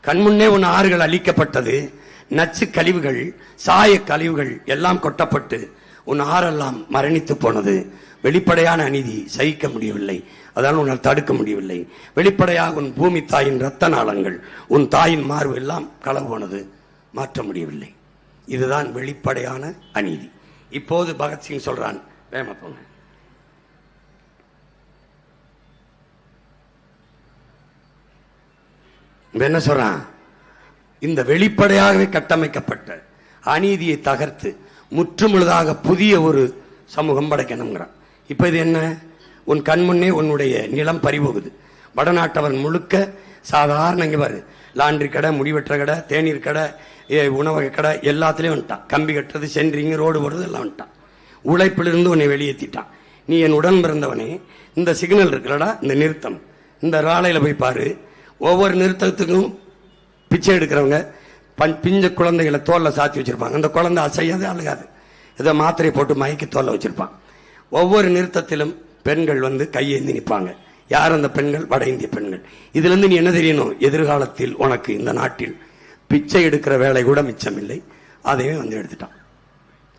கண்முன்னே உன் ஆறுகள் அழிக்கப்பட்டது, நச்சு கழிவுகள் சாய கழிவுகள் எல்லாம் கொட்டப்பட்டு உன் ஆறெல்லாம் மரணித்து போனது. வெளிப்படையான அநீதி சகிக்க முடியவில்லை, அதனால் உன்னால் தடுக்க முடியவில்லை. வெளிப்படையாக உன் பூமி தாயின் இரத்த நாளங்கள் உன் தாயின் மார்பு எல்லாம் களவு போனது, மாற்ற முடியவில்லை. இதுதான் வெளிப்படையான அநீதி. இப்போது பகத்சிங் சொல்றான், வேமா போங்க, என்ன சொல்றான்? இந்த வெளிப்படையாகவே கட்டமைக்கப்பட்ட அநீதியை தகர்த்து முற்றுமுழுதாக புதிய ஒரு சமூகம் படைக்கணுங்கிறான். இப்ப இது என்ன? உன் கண்முன்னே உன்னுடைய நிலம் பறிபோகுது. வடநாட்டவன் முழுக்க சாதாரண, இங்க பாரு, லாண்டரி கடை, முடிவெற்ற கடை, தேநீர் கடை, உணவக கடை எல்லாத்துலயும் வந்துட்டான். கம்பி கட்டுறது, சென்ட்ரிங், ரோடு போடுறது எல்லாம் வந்துட்டான். உழைப்பிலிருந்து உன்னை வெளியேற்றிட்டான். நீ என் உடன் பிறந்தவனே, இந்த சிக்னல் இருக்குல்லடா, இந்த நிறுத்தம், இந்த ராலையில போய் பாரு. ஒவ்வொரு நிறுத்தத்துக்கும் பிச்சை எடுக்கிறவங்க பிஞ்ச குழந்தைகளை தோல்ல சாத்தி வச்சிருப்பாங்க. அந்த குழந்தை அசையாது, அழுகாது, ஏதோ மாத்திரை போட்டு மயக்கி தோல்ல வச்சிருப்பான். ஒவ்வொரு நிறுத்தத்திலும் பெண்கள் வந்து கையேந்தி நிற்பாங்க. யார் அந்த பெண்கள்? வட இந்திய பெண்கள். இதுல இருந்து நீ என்ன தெரியணும்? எதிர்காலத்தில் உனக்கு இந்த நாட்டில் பிச்சை எடுக்கிற வேலை கூட மிச்சமில்லை, அதையும் வந்து எடுத்துட்டான்.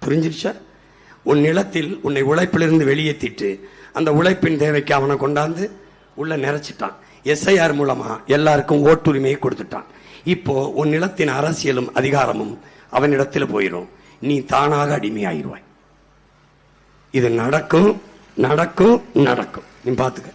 புரிஞ்சிருச்சா? உன் நிலத்தில் உன்னை உழைப்பிலிருந்து வெளியேற்றிட்டு அந்த உழைப்பின் தேவைக்கு அவனை கொண்டாந்து உள்ள நிறைச்சிட்டான். எஸ்ஐஆர் மூலமா எல்லாருக்கும் ஓட்டுரிமையை கொடுத்துட்டான். இப்போ உன் நிலத்தின் அரசியலும் அதிகாரமும் அவனிடத்தில் போயிடும். நீ தானாக அடிமையாயிருவாய். இது நடக்கும் நடக்கும் நடக்கும், நீ பாத்துக்க.